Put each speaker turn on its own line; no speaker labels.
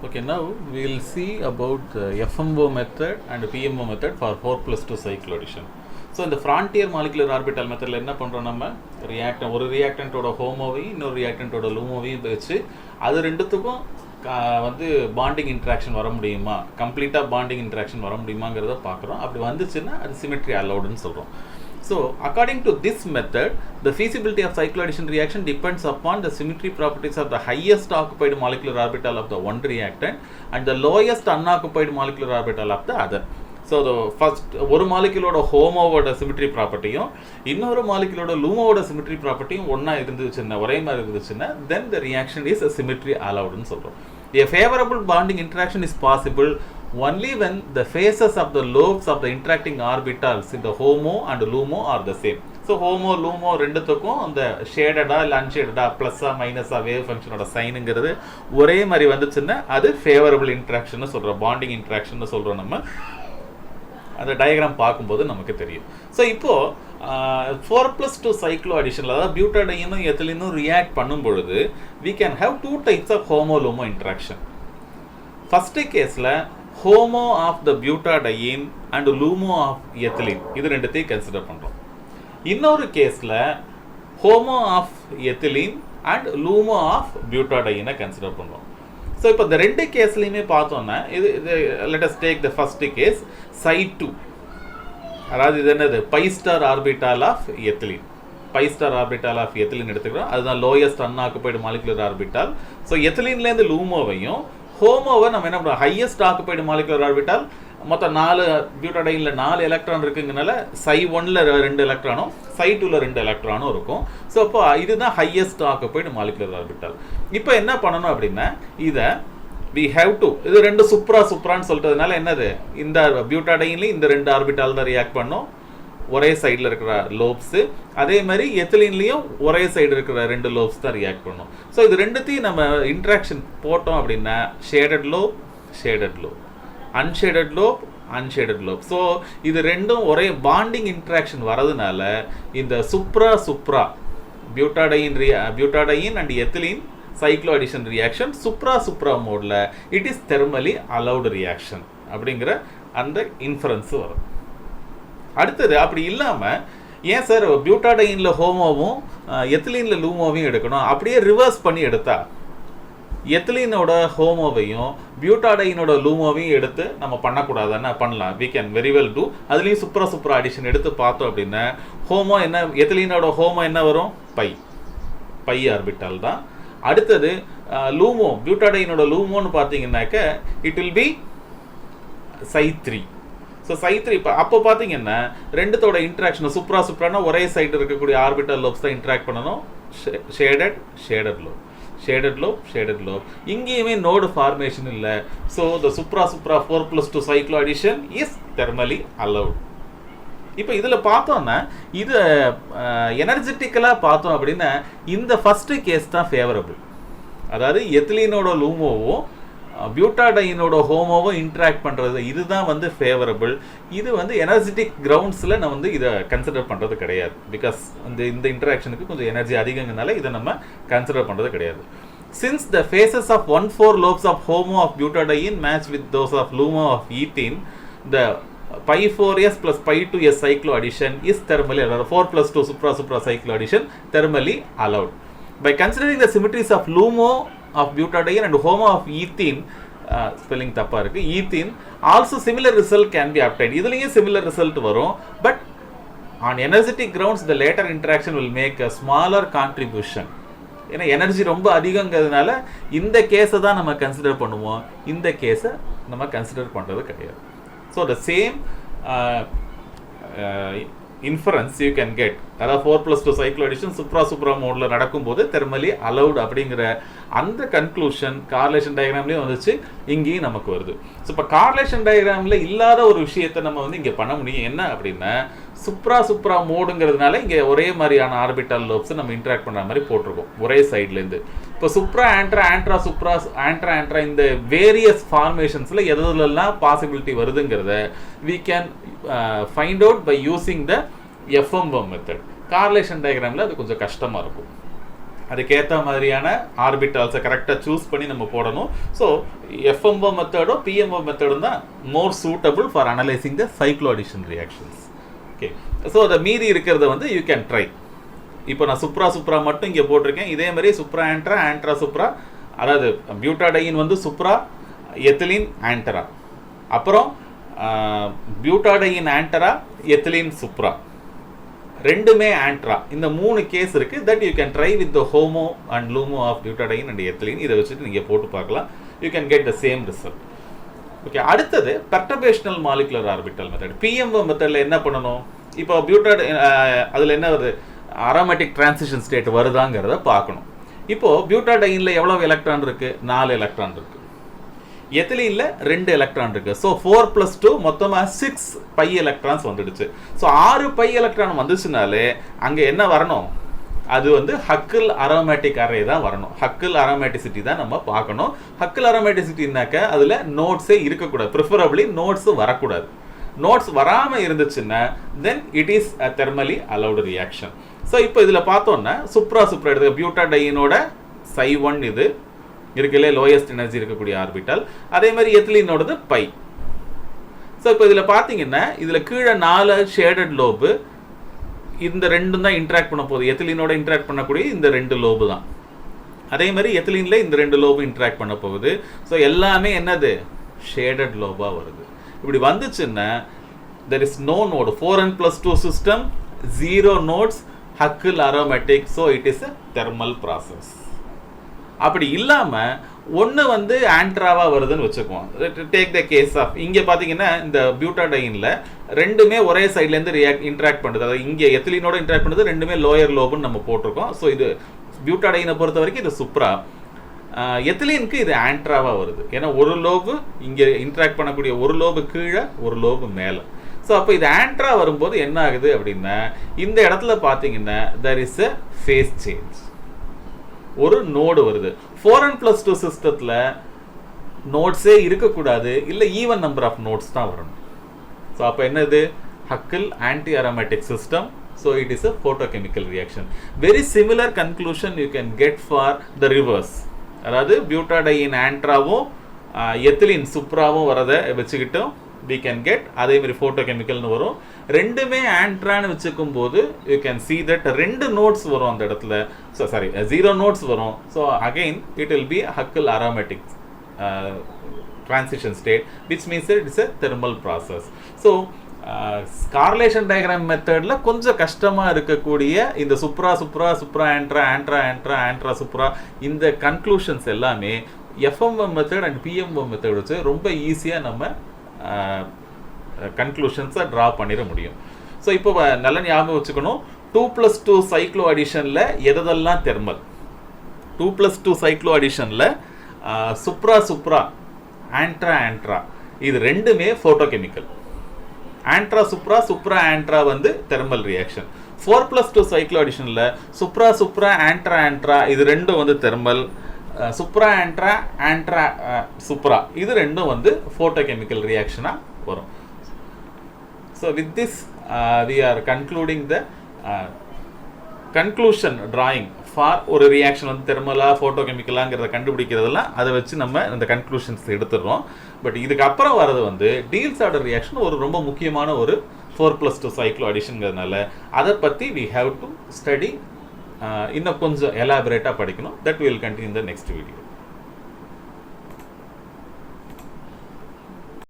Okay, now we will see about the FMO method and PMO method for 4+2 cycle addition. So in the frontier molecular orbital method என்ன பண்றோம் நம்ம ஒரு ரியாக்டன்ட்டோட ஹோமோவையும் இன்னொரு ரியாக்டன்ட்டோட லூமோவையும் வச்சு அது ரெண்டுத்துக்கும் வந்து பாண்டிங் இன்ட்ராக்ஷன் வர முடியுமா, கம்ப்ளீட்டாக பாண்டிங் இன்ட்ராக்ஷன் வர முடியுமாங்கிறத பார்க்குறோம். அப்படி வந்துச்சுன்னா அது சிமெட்ரி அலௌடுன்னு சொல்கிறோம். So, according to this method, the feasibility of cycloaddition reaction depends upon the symmetry properties of the highest occupied molecular orbital of the one reactant and the lowest unoccupied molecular orbital of the other. So, the first ஒரு மாலிகுலோட ஹோமோவோட symmetry ப்ராப்பர்ட்டியும் இன்னொரு மாலிகுலோட லூமோவோட symmetry ப்ராப்பர்ட்டியும் ஒன்றா இருந்துச்சுன்னா, ஒரே மாதிரி இருந்துச்சுன்னா, then the reaction is a symmetry allowedன்னு சொல்கிறோம். A favorable bonding interaction is possible only when the phases of the lobes of the interacting orbitals in the HOMO and LUMO are the same. So HOMO, LUMO ரெண்டுத்துக்கும் அந்த ஷேடடா இல்லை அன்ஷேடடா ப்ளஸ்ஸா மைனஸா wave ஃபங்க்ஷனோட சைனுங்கிறது ஒரே மாதிரி வந்துச்சுன்னா அது favourable interaction சொல்கிறோம், bonding interaction சொல்கிறோம். நம்ம அந்த டயக்ராம் பார்க்கும்போது நமக்கு தெரியும். ஸோ இப்போது 4+2 சைக்ளோ அடிஷனில், அதாவது பியூட்டாடைனும் எத்திலினும் ரியாக்ட் பண்ணும் பொழுது we can have two types of HOMO-LUMO interaction. First கேஸில் HOMO of the butadiene and LUMO of ethylene இது ரெண்டுத்தையும் கன்சிடர் பண்ணுறோம். இன்னொரு கேஸில் HOMO of ethylene and LUMO of butadiene consider பண்ணுறோம். ஸோ இப்போ இந்த ரெண்டு கேஸ்லையுமே பார்த்தோன்னா இது let us take the first case Psi2, அதாவது இது என்னது pi star orbital of ethylene. Pi star orbital of ethylene எடுத்துக்கிறோம், அதுதான் lowest unoccupied molecular orbital. So எத்திலீன்லேருந்து லூமோவையும் ஹோமோவை நம்ம என்ன பண்ணுறோம், ஹையஸ்ட் ஆக்குபைடு மாலிகுலர் ஆர்பிட்டால். மொத்தம் 4 பியூட்டடைனில் 4 எலக்ட்ரான் இருக்குங்கனால Psi1ல 2 எலக்ட்ரானும் Psi2ல 2 எலக்ட்ரானும் இருக்கும். ஸோ அப்போ இதுதான் ஹையஸ்ட் ஆக்குபைடு மாலிகுலர் ஆர்பிட்டால். இப்போ என்ன பண்ணணும் அப்படின்னா இதை we have to, இது ரெண்டு சுப்ரான்னு சொல்லிட்டதுனால என்னது, இந்த பியூட்டாடைன்லையும் இந்த 2 ஆர்பிட்டால் தான் ரியாக்ட் பண்ணும், ஒரே சைடில் இருக்கிற லோப்ஸு. அதே மாதிரி எத்திலீன்லேயும் ஒரே சைடு இருக்கிற 2 லோப்ஸ் தான் ரியாக்ட் பண்ணும். ஸோ இது ரெண்டுத்தையும் நம்ம இன்ட்ராக்ஷன் போட்டோம் அப்படின்னா shaded lobe, unshaded lobe. So இது ரெண்டும் ஒரே பாண்டிங் இன்ட்ராக்ஷன் வரதுனால இந்த supra butadiene and ethylene cyclo addition reaction supra மோட்ல it is thermally allowed reaction அப்படிங்கிற அந்த இன்ஃபரன்ஸ் வரும். அடுத்தது அப்படி இல்லாமல் ஏன் சார் பியூட்டாடைனில் ஹோமோவும் எத்திலீனில் லூமோவையும் எடுக்கணும், அப்படியே ரிவர்ஸ் பண்ணி எடுத்தா எத்திலீனோட ஹோமோவையும் பியூட்டாடைனோட லூமோவையும் எடுத்து நம்ம பண்ணக்கூடாதுன்னா பண்ணலாம், we can very well do. அதுலேயும் சுப்ரா அடிஷன் எடுத்து பார்த்தோம் அப்படின்னா ஹோமோ என்ன, எத்திலீனோட ஹோமோ என்ன வரும், பை ஆர்பிட்டால் தான். அடுத்தது லூமோ, பியூட்டாடைனோட லூமோன்னு பார்த்தீங்கன்னாக்க it will be Psi3. So Psi3 அப்போ பார்த்தீங்கன்னா ரெண்டுத்தோட இன்ட்ராக்ஷன் சுப்ரானா ஒரே சைடு இருக்கக்கூடிய ஆர்பிட்டல் லோப்ஸ் தான் இன்ட்ராக்ட் பண்ணணும். ஷேடட் லோப் இங்கேயுமே நோடு ஃபார்மேஷன் இல்லை. So the supra 4+2 cycloaddition is thermally allowed. இப்போ இதில் பார்த்தோன்னா இது எனர்ஜெட்டிக்கலாக பார்த்தோம் அப்படின்னா இந்த ஃபஸ்ட்டு கேஸ் தான் ஃபேவரபிள். அதாவது எத்திலீனோட லூமோவும் பியூட்டாடைனோட ஹோமோவும் இன்ட்ராக்ட் பண்ணுறது இதுதான் வந்து ஃபேவரபிள். இது வந்து எனர்ஜெட்டிக் கிரவுண்ட்ஸில் நான் வந்து இதை கன்சிடர் பண்ணுறது கிடையாது. பிகாஸ் இந்த இன்ட்ராக்ஷனுக்கு கொஞ்சம் எனர்ஜி அதிகங்கிறதுனால இதை நம்ம கன்சிடர் பண்ணுறது கிடையாது. Since the phases of 1/4 lobes of HOMO of butadiene match with those of LUMO of ethene, the Pi4s plus Pi2s cyclo addition is thermally allowed. 4+2 supra cyclo addition thermally allowed. By considering the symmetries of LUMO of butadiene and HOMO of ethene, spelling தப்பா இருக்கு, ethene, also similar result can be obtained. இதுலயும் similar result வரும், but on energetic grounds the later interaction will make a smaller contribution. ஏன்னா energy ரொம்ப அதிகங்கிறதுனால இந்த கேஸை தான் நம்ம கன்சிடர் பண்ணுவோம், இந்த கேஸை நம்ம கன்சிடர் பண்ணுறது கிடையாது. So the same inference you can get, அதாவது 4+2 cyclo addition சுப்ரா மோடில் நடக்கும்போது தெர்மலி அலவுட் அப்படிங்கிற அந்த கன்க்ளூஷன் கார்லேஷன் டயக்ராம்லேயும் வந்துச்சு, இங்கேயும் நமக்கு வருது. ஸோ இப்போ கார்லேஷன் டயக்ராமில் இல்லாத ஒரு விஷயத்தை நம்ம வந்து இங்கே பண்ண முடியும். என்ன அப்படின்னா சுப்ரா மோடுங்கிறதுனால இங்கே ஒரே மாதிரியான ஆர்பிட்டல் லோப்ஸை நம்ம இன்ட்ராக்ட் பண்ணுற மாதிரி போட்டிருக்கோம் ஒரே சைட்லேருந்து. இப்போ சுப்ரா ஆண்ட்ரா இந்த வேரியஸ் ஃபார்மேஷன்ஸில் எதுலெல்லாம் பாசிபிலிட்டி வருதுங்கிறத we can find out by using the FMO method. Correlation டயக்ராமில் அது கொஞ்சம் கஷ்டமாக இருக்கும். அதுக்கேற்ற மாதிரியான ஆர்பிட்டால்ஸை கரெக்டாக சூஸ் பண்ணி நம்ம போடணும். ஸோ FMO மெத்தடும் PMO மெத்தடும் தான் மோர் suitable for analysing the cyclo addition reactions. Okay, so அதை மீறி இருக்கிறத வந்து யூ கேன் ட்ரை. இப்போ நான் சுப்ரா மட்டும் இங்கே போட்டிருக்கேன். இதே மாதிரி சுப்ரா ஆண்ட்ரா, ஆண்ட்ரா சுப்ரா, அதாவது பியூட்டாடைன் வந்து சுப்ரா, எத்திலீன் ஆண்டரா, அப்புறம் பியூட்டாடைன் ஆண்டரா, எத்திலீன் சுப்ரா, ரெண்டுமே ஆண்ட்ரா. இந்த 3 கேஸ் இருக்கு. That you can try with the HOMO and LUMO of butadiene and ethylene. இதை வச்சுட்டு நீங்கள் போட்டு பார்க்கலாம். You can get the same result. Okay, அடுத்தது perturbational molecular orbital method. PMO மெத்தடில் என்ன பண்ணணும்? இப்போ அதில் என்ன வருது, அரோமேட்டிக் டிரான்சிஷன் ஸ்டேட் வருதாங்கிறத பார்க்கணும். இப்போது பியூட்டாடைனில் எவ்வளோ எலக்ட்ரான் இருக்குது? 4 எலக்ட்ரான் இருக்குது. எத்திலீனில் 2 எலக்ட்ரான் இருக்குது. ஸோ 4+2 மொத்தமாக 6 பை எலக்ட்ரான்ஸ் வந்துடுச்சு. ஸோ 6 பை எலக்ட்ரான் வந்துச்சுனாலே அங்கே என்ன வரணும்? அது வந்து ஹக்கிள் அரோமேட்டிக் அரே தான் வரணும். ஹக்கிள் அரோமேட்டிசிட்டி தான் நம்ம பார்க்கணும். ஹக்கிள் அரோமேட்டிசிட்டினாக்க அதில் நோட்ஸே இருக்கக்கூடாது. ப்ரிஃபரபிளி நோட்ஸு வரக்கூடாது. நோட்ஸ் வராமல் இருந்துச்சுன்னா then it is a thermally allowed reaction. So இப்போ இதில் பார்த்தோன்னா சுப்ரா எடுத்து பியூட்டாடைனோட ψ1 இது இருக்குல்ல, லோயஸ்ட் எனர்ஜி இருக்கக்கூடிய ஆர்பிட்டல். அதே மாதிரி எத்திலீனோடது பை. ஸோ இப்போ இதில் பார்த்தீங்கன்னா இதில் கீழே 4 ஷேடட் லோபு, இந்த ரெண்டும் தான் இன்ட்ராக்ட் பண்ண போகுது. எத்திலீனோட இன்ட்ராக்ட் பண்ணக்கூடிய இந்த 2 லோபு தான். அதே மாதிரி எத்திலீனில் இந்த 2 லோபு இன்ட்ராக்ட் பண்ண போகுது. ஸோ எல்லாமே என்னது, ஷேடட் லோபாக வருது. இப்படி வந்துச்சுன்னா there is no node. 4n+2 system, 0 nodes, Huckel aromatic. So it is a thermal process. அப்படி இல்லாமல் ஒன்று வந்து ஆண்ட்ராவாக வருதுன்னு வச்சுக்குவோம். டேக் த கேஸ் ஆஃப், இங்கே பார்த்தீங்கன்னா இந்த பியூட்டாடைனில் ரெண்டுமே ஒரே சைட்லேருந்து இன்ட்ராக்ட் பண்ணுறது. அதாவது இங்கே எத்திலீனோட இன்ட்ராக்ட் பண்ணுறது, ரெண்டுமே லோயர் லோபுன்னு நம்ம போட்டிருக்கோம். ஸோ இது பியூட்டாடைனை பொறுத்த வரைக்கும் இது சுப்ரா. எத்திலீனுக்கு இது ஆண்ட்ராவாக வருது. ஏன்னா ஒரு லோபு இங்கே இன்ட்ராக்ட் பண்ணக்கூடிய, ஒரு லோபு கீழே, ஒரு லோபு மேலே. ஸோ அப்போ இது ஆண்ட்ரா வரும்போது என்ன ஆகுது அப்படின்னா, இந்த இடத்துல பார்த்தீங்கன்னா there is a phase change. ஒரு நோடு வருது. 4n+2 சிஸ்டத்தில் நோட்ஸே இருக்கக்கூடாது, இல்லை ஈவன் நம்பர் ஆஃப் நோட்ஸ் தான் வரணும். ஸோ அப்போ என்னது, Huckel anti aromatic system. So it is a photochemical reaction. Very similar conclusion you can get for the reverse. அதாவது பியூட்டாடைன் ஆண்ட்ராவும் எத்திலீன் சுப்ராவும் வரதை வச்சுக்கிட்டோம் we can get அதே மாதிரி ஃபோட்டோகெமிக்கல்னு வரும். ரெண்டுமே ஆண்ட்ரான்னு வச்சுக்கும் போது you can see that 2 notes வரும் அந்த இடத்துல. ஸோ சாரி 0 நோட்ஸ் வரும். So again it will be Huckel aromatic transition state, which means that it is a thermal process. So correlation diagram மெத்தடில் கொஞ்சம் கஷ்டமாக இருக்கக்கூடிய இந்த சுப்ரா ஆண்ட்ரா சுப்ரா இந்த கன்க்ளூஷன்ஸ் எல்லாமே FMO method and PMO method வச்சு ரொம்ப ஈஸியாக நம்ம கன்க்ளூஷன்ஸை ட்ரா பண்ணிட முடியும். ஸோ இப்போ நல்ல ஞாபகம் வச்சுக்கணும், 2+2 சைக்ளோ அடிஷனில் எதெல்லாம் தெர்மல், 2+2 சைக்ளோ அடிஷனில் சுப்ரா ஆண்ட்ரா இது ரெண்டுமே ஃபோட்டோகெமிக்கல். ஆண்ட்ரா சுப்ரா ஆண்ட்ரா வந்து தெர்மல் ரியாக்ஷன். 4+2 சைக்ளோ அடிஷனில் சுப்ரா ஆண்ட்ரா இது ரெண்டும் வந்து தெர்மல். சுப்ரா ஆண்ட்ரா சுப்ரா இது ரெண்டும் வந்து ஃபோட்டோகெமிக்கல் ரியாக்ஷனாக வரும். So with this we are concluding the conclusion drawing for ஒரு ரியாக்ஷன் வந்து தெர்மலா ஃபோட்டோகெமிக்கலாங்கிறத கண்டுபிடிக்கிறதெல்லாம் அதை வச்சு நம்ம இந்த கன்க்ளூஷன்ஸ் எடுத்துடுறோம். பட் இதுக்கப்புறம் வர்றது வந்து டீல்ஸ் ஆர்டர் ரியாக்ஷன் ஒரு ரொம்ப முக்கியமான ஒரு 4+2 சைக்ளோ அடிஷன்ங்கிறதுனால அதை பற்றி we have to study, இன்னும் கொஞ்சம் எலாபரேட்டாக படிக்கணும். That we will continue in the next video.